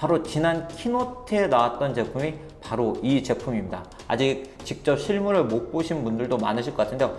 바로 지난 키노트에 나왔던 제품이 바로 이 제품입니다. 아직 직접 실물을 못 보신 분들도 많으실 것 같은데요.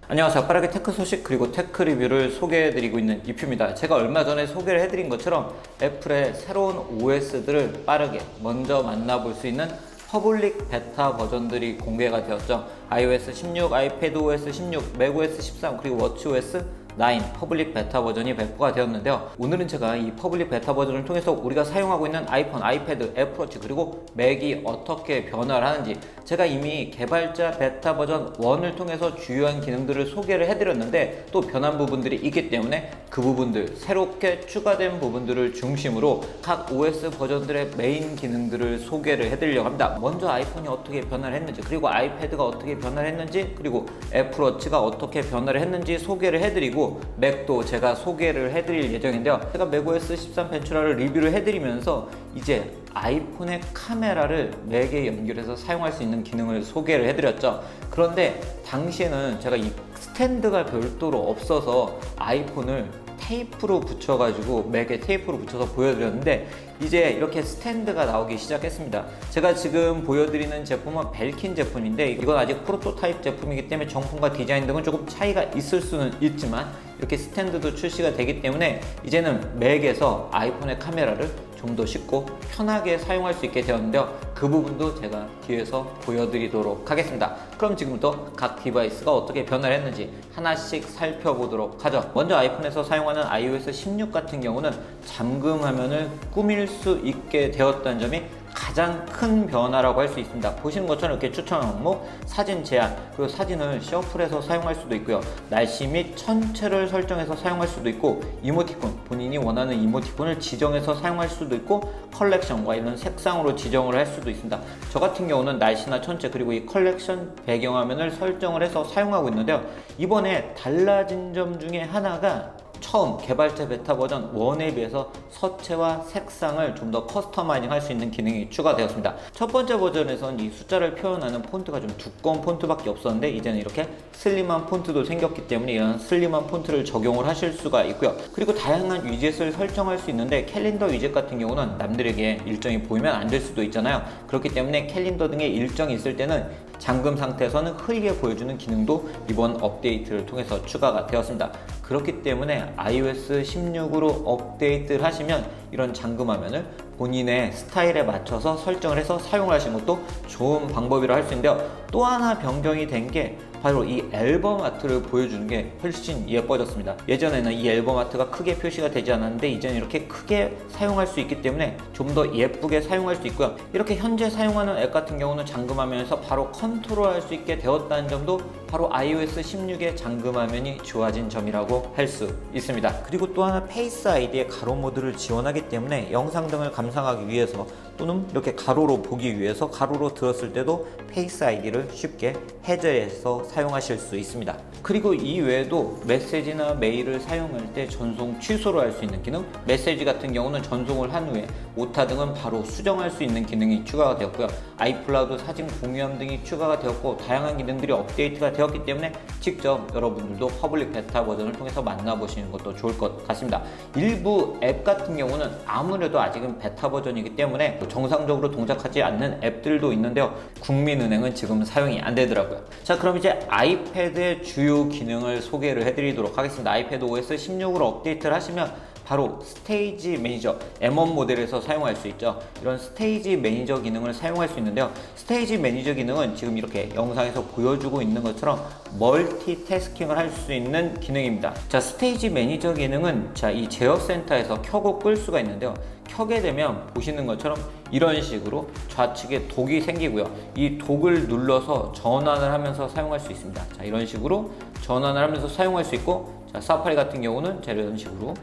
안녕하세요. 빠르게 테크 소식 그리고 테크 리뷰를 소개해드리고 있는 이퓨입니다. 제가 얼마 전에 소개를 해드린 것처럼 애플의 새로운 OS들을 빠르게 먼저 만나볼 수 있는 퍼블릭 베타 버전들이 공개가 되었죠. iOS 16, iPadOS 16, macOS 13, 그리고 watchOS 9 퍼블릭 베타 버전이 배포가 되었는데요. 오늘은 제가 이 퍼블릭 베타 버전을 통해서 우리가 사용하고 있는 아이폰, 아이패드, 애플워치 그리고 맥이 어떻게 변화를 하는지, 제가 이미 개발자 베타 버전 1을 통해서 주요한 기능들을 소개를 해드렸는데 또 변한 부분들이 있기 때문에 그 부분들, 새롭게 추가된 부분들을 중심으로 각 OS 버전들의 메인 기능들을 소개를 해드리려고 합니다. 먼저 아이폰이 어떻게 변화를 했는지, 그리고 아이패드가 어떻게 변화를 했는지, 그리고 애플워치가 어떻게 변화를 했는지 소개를 해드리고 맥도 제가 소개를 해드릴 예정인데요. 제가 macOS 13 벤츄라를 리뷰를 해드리면서 이제 아이폰의 카메라를 맥에 연결해서 사용할 수 있는 기능을 소개를 해드렸죠. 그런데 당시에는 제가 이 스탠드가 별도로 없어서 아이폰을 테이프로 붙여가지고 맥에 테이프로 붙여서 보여드렸는데 이제 이렇게 스탠드가 나오기 시작했습니다. 제가 지금 보여드리는 제품은 벨킨 제품인데 이건 아직 프로토타입 제품이기 때문에 정품과 디자인 등은 조금 차이가 있을 수는 있지만 이렇게 스탠드도 출시가 되기 때문에 이제는 맥에서 아이폰의 카메라를 좀 더 쉽고 편하게 사용할 수 있게 되었는데요. 그 부분도 제가 뒤에서 보여드리도록 하겠습니다. 그럼 지금부터 각 디바이스가 어떻게 변화를 했는지 하나씩 살펴보도록 하죠. 먼저 아이폰에서 사용하는 iOS 16 같은 경우는 잠금 화면을 꾸밀 수 있게 되었다는 점이 가장 큰 변화라고 할 수 있습니다. 보시는 것처럼 이렇게 추천 항목, 사진 제한, 그리고 사진을 셔플해서 사용할 수도 있고요. 날씨 및 천체를 설정해서 사용할 수도 있고, 이모티콘, 본인이 원하는 이모티콘을 지정해서 사용할 수도 있고, 컬렉션과 이런 색상으로 지정을 할 수도 있습니다. 저 같은 경우는 날씨나 천체 그리고 이 컬렉션 배경화면을 설정을 해서 사용하고 있는데요. 이번에 달라진 점 중에 하나가 처음 개발자 베타 버전 1에 비해서 서체와 색상을 좀 더 커스터마이징 할 수 있는 기능이 추가되었습니다. 첫 번째 버전에서는 이 숫자를 표현하는 폰트가 좀 두꺼운 폰트밖에 없었는데 이제는 이렇게 슬림한 폰트도 생겼기 때문에 이런 슬림한 폰트를 적용을 하실 수가 있고요. 그리고 다양한 위젯을 설정할 수 있는데 캘린더 위젯 같은 경우는 남들에게 일정이 보이면 안 될 수도 있잖아요. 그렇기 때문에 캘린더 등의 일정이 있을 때는 잠금 상태에서는 흐리게 보여주는 기능도 이번 업데이트를 통해서 추가가 되었습니다. 그렇기 때문에 iOS 16으로 업데이트를 하시면 이런 잠금 화면을 본인의 스타일에 맞춰서 설정을 해서 사용을 하시는 것도 좋은 방법이라 할 수 있는데요. 또 하나 변경이 된 게 바로 이 앨범 아트를 보여주는 게 훨씬 예뻐졌습니다. 예전에는 이 앨범 아트가 크게 표시가 되지 않았는데 이제는 이렇게 크게 사용할 수 있기 때문에 좀 더 예쁘게 사용할 수 있고요. 이렇게 현재 사용하는 앱 같은 경우는 잠금화면에서 바로 컨트롤할 수 있게 되었다는 점도 바로 iOS 16의 잠금화면이 좋아진 점이라고 할 수 있습니다. 그리고 또 하나 페이스 아이디의 가로 모드를 지원하기 때문에 영상 등을 감상하기 위해서 또는 이렇게 가로로 보기 위해서 가로로 들었을 때도 페이스 아이디를 쉽게 해제해서 사용하실 수 있습니다. 그리고 이 외에도 메시지나 메일을 사용할 때 전송 취소를 할 수 있는 기능, 메시지 같은 경우는 전송을 한 후에 오타 등은 바로 수정할 수 있는 기능이 추가가 되었고요. 아이클라우드 사진 공유함 등이 추가가 되었고 다양한 기능들이 업데이트가 되었기 때문에 직접 여러분들도 퍼블릭 베타 버전을 통해서 만나보시는 것도 좋을 것 같습니다. 일부 앱 같은 경우는 아무래도 아직은 베타 버전이기 때문에 정상적으로 동작하지 않는 앱들도 있는데요. 국민은행은 지금 사용이 안 되더라고요. 자, 그럼 이제 아이패드의 주요 기능을 소개를 해드리도록 하겠습니다. 아이패드 OS 16으로 업데이트를 하시면 바로 스테이지 매니저, M1 모델에서 사용할 수 있죠. 이런 스테이지 매니저 기능을 사용할 수 있는데요. 스테이지 매니저 기능은 지금 이렇게 영상에서 보여주고 있는 것처럼 멀티태스킹을 할 수 있는 기능입니다. 자, 스테이지 매니저 기능은 이 제어 센터에서 켜고 끌 수가 있는데요. 켜게 되면 보시는 것처럼 이런 식으로 좌측에 독이 생기고요. 이 독을 눌러서 전환을 하면서 사용할 수 있습니다. 자, 이런 식으로 전환을 하면서 사용할 수 있고, 자, 사파리 같은 경우는 이런 식으로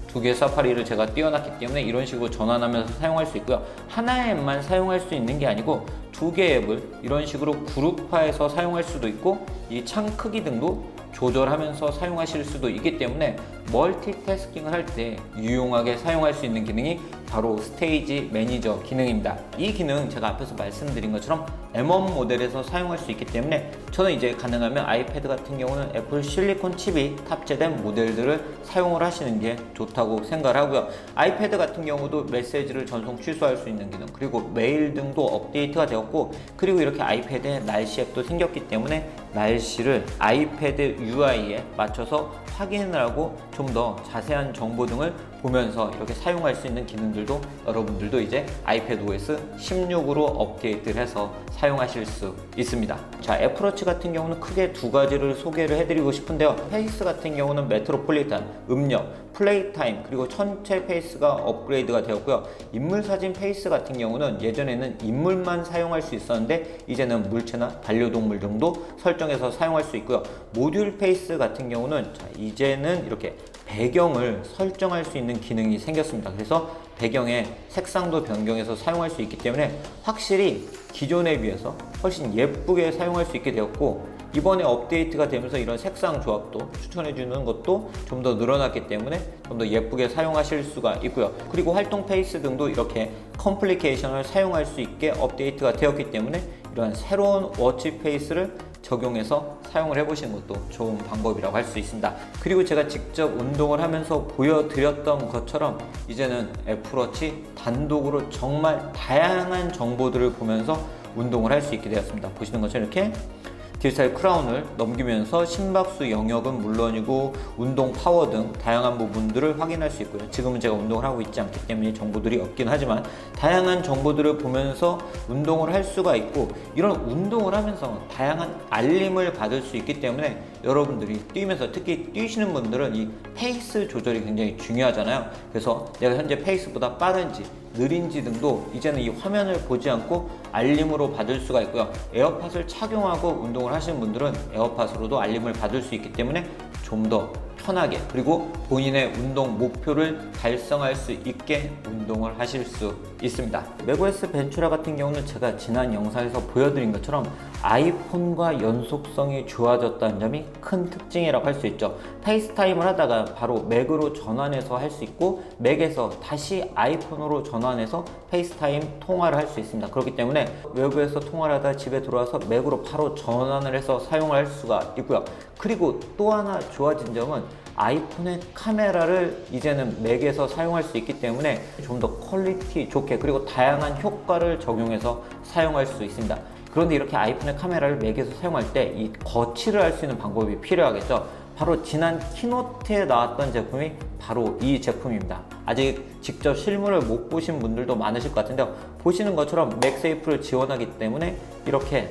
두 개의 사파리를 제가 띄워놨기 때문에 이런 식으로 전환하면서 사용할 수 있고요. 하나의 앱만 사용할 수 있는 게 아니고 두 개의 앱을 이런 식으로 그룹화해서 사용할 수도 있고 이 창 크기 등도 조절하면서 사용하실 수도 있기 때문에 멀티태스킹을 할 때 유용하게 사용할 수 있는 기능이 바로 스테이지 매니저 기능입니다. 이 기능 제가 앞에서 말씀드린 것처럼 M1 모델에서 사용할 수 있기 때문에 저는 이제 가능하면 아이패드 같은 경우는 애플 실리콘 칩이 탑재된 모델들을 사용을 하시는 게 좋다고 생각을 하고요. 아이패드 같은 경우도 메시지를 전송 취소할 수 있는 기능, 그리고 메일 등도 업데이트가 되었고, 그리고 이렇게 아이패드에 날씨 앱도 생겼기 때문에 날씨를 아이패드 UI에 맞춰서 확인을 하고 좀 더 자세한 정보 등을 보면서 이렇게 사용할 수 있는 기능들도 여러분들도 이제 아이패드 OS 16으로 업데이트를 해서 사용하실 수 있습니다. 자, 애플워치 같은 경우는 크게 두 가지를 소개를 해드리고 싶은데요. 페이스 같은 경우는 메트로폴리탄, 음력, 플레이 타임, 그리고 전체 페이스가 업그레이드가 되었고요. 인물 사진 페이스 같은 경우는 예전에는 인물만 사용할 수 있었는데 이제는 물체나 반려동물 등도 설정해서 사용할 수 있고요. 모듈 페이스 같은 경우는 이제는 이렇게 배경을 설정할 수 있는 기능이 생겼습니다. 그래서 배경의 색상도 변경해서 사용할 수 있기 때문에 확실히 기존에 비해서 훨씬 예쁘게 사용할 수 있게 되었고, 이번에 업데이트가 되면서 이런 색상 조합도 추천해주는 것도 좀 더 늘어났기 때문에 좀 더 예쁘게 사용하실 수가 있고요. 그리고 활동 페이스 등도 이렇게 컴플리케이션을 사용할 수 있게 업데이트가 되었기 때문에 이러한 새로운 워치 페이스를 적용해서 사용을 해보시는 것도 좋은 방법이라고 할 수 있습니다. 그리고 제가 직접 운동을 하면서 보여드렸던 것처럼 이제는 애플워치 단독으로 정말 다양한 정보들을 보면서 운동을 할 수 있게 되었습니다. 보시는 것처럼 이렇게 디지털 크라운을 넘기면서 심박수 영역은 물론이고 운동 파워 등 다양한 부분들을 확인할 수 있고요. 지금은 제가 운동을 하고 있지 않기 때문에 정보들이 없긴 하지만 다양한 정보들을 보면서 운동을 할 수가 있고, 이런 운동을 하면서 다양한 알림을 받을 수 있기 때문에 여러분들이 뛰면서, 특히 뛰시는 분들은 이 페이스 조절이 굉장히 중요하잖아요. 그래서 내가 현재 페이스보다 빠른지 느린지 등도 이제는 이 화면을 보지 않고 알림으로 받을 수가 있고요. 에어팟을 착용하고 운동을 하시는 분들은 에어팟으로도 알림을 받을 수 있기 때문에 좀 더 편하게, 그리고 본인의 운동 목표를 달성할 수 있게 운동을 하실 수 있습니다. 맥OS 벤츄라 같은 경우는 제가 지난 영상에서 보여드린 것처럼 아이폰과 연속성이 좋아졌다는 점이 큰 특징이라고 할 수 있죠. 페이스타임을 하다가 바로 맥으로 전환해서 할 수 있고, 맥에서 다시 아이폰으로 전환해서 페이스타임 통화를 할 수 있습니다. 그렇기 때문에 외부에서 통화를 하다 집에 들어와서 맥으로 바로 전환을 해서 사용을 할 수가 있고요. 그리고 또 하나 좋아진 점은 아이폰의 카메라를 이제는 맥에서 사용할 수 있기 때문에 좀 더 퀄리티 좋게, 그리고 다양한 효과를 적용해서 사용할 수 있습니다. 그런데 이렇게 아이폰의 카메라를 맥에서 사용할 때 이 거치를 할 수 있는 방법이 필요하겠죠. 바로 지난 키노트에 나왔던 제품이 바로 이 제품입니다. 아직 직접 실물을 못 보신 분들도 많으실 것 같은데요. 보시는 것처럼 맥세이프를 지원하기 때문에 이렇게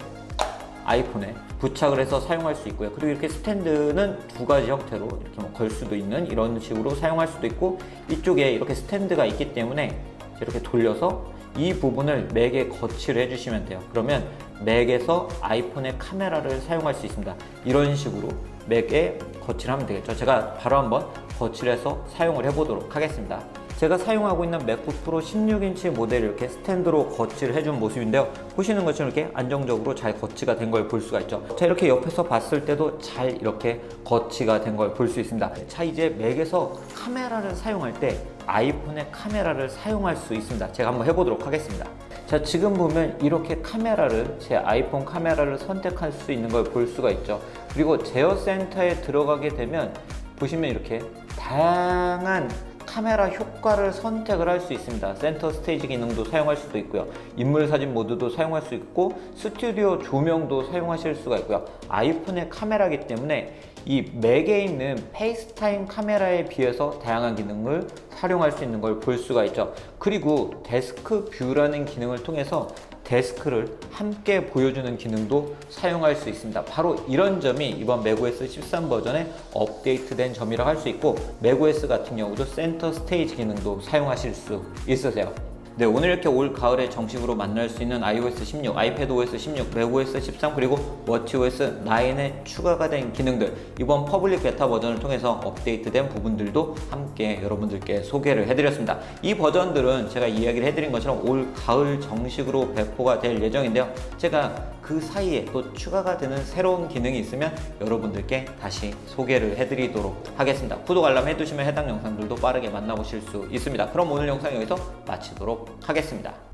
아이폰에 부착을 해서 사용할 수 있고요. 그리고 이렇게 스탠드는 두 가지 형태로 이렇게 걸 수도 있는 이런 식으로 사용할 수도 있고, 이쪽에 이렇게 스탠드가 있기 때문에 이렇게 돌려서 이 부분을 맥에 거치를 해주시면 돼요. 그러면 맥에서 아이폰의 카메라를 사용할 수 있습니다. 이런 식으로 맥에 거치를 하면 되겠죠. 제가 바로 한번 거치를 해서 사용을 해보도록 하겠습니다. 제가 사용하고 있는 맥북 프로 16인치 모델을 이렇게 스탠드로 거치를 해준 모습인데요. 보시는 것처럼 이렇게 안정적으로 잘 거치가 된 걸 볼 수가 있죠. 자, 이렇게 옆에서 봤을 때도 잘 이렇게 거치가 된 걸 볼 수 있습니다. 자, 이제 맥에서 카메라를 사용할 때 아이폰의 카메라를 사용할 수 있습니다. 제가 한번 해보도록 하겠습니다. 자, 지금 보면 이렇게 카메라를, 제 아이폰 카메라를 선택할 수 있는 걸 볼 수가 있죠. 그리고 제어 센터에 들어가게 되면 보시면 이렇게 다양한 카메라 효과를 선택을 할 수 있습니다. 센터 스테이지 기능도 사용할 수도 있고요. 인물 사진 모드도 사용할 수 있고, 스튜디오 조명도 사용하실 수가 있고요. 아이폰의 카메라이기 때문에 이 맥에 있는 페이스타임 카메라에 비해서 다양한 기능을 활용할 수 있는 걸 볼 수가 있죠. 그리고 데스크 뷰라는 기능을 통해서 데스크를 함께 보여주는 기능도 사용할 수 있습니다. 바로 이런 점이 이번 맥OS 13 버전에 업데이트된 점이라고 할 수 있고, 맥OS 같은 경우도 센터 스테이지 기능도 사용하실 수 있으세요. 네, 오늘 이렇게 올 가을에 정식으로 만날 수 있는 iOS 16, iPadOS 16, macOS 13, 그리고 watchOS 9에 추가가 된 기능들, 이번 퍼블릭 베타 버전을 통해서 업데이트된 부분들도 함께 여러분들께 소개를 해드렸습니다. 이 버전들은 제가 이야기를 해드린 것처럼 올 가을 정식으로 배포가 될 예정인데요. 제가 그 사이에 또 추가가 되는 새로운 기능이 있으면 여러분들께 다시 소개를 해드리도록 하겠습니다. 구독 알람 해두시면 해당 영상들도 빠르게 만나보실 수 있습니다. 그럼 오늘 영상 여기서 마치도록 하겠습니다.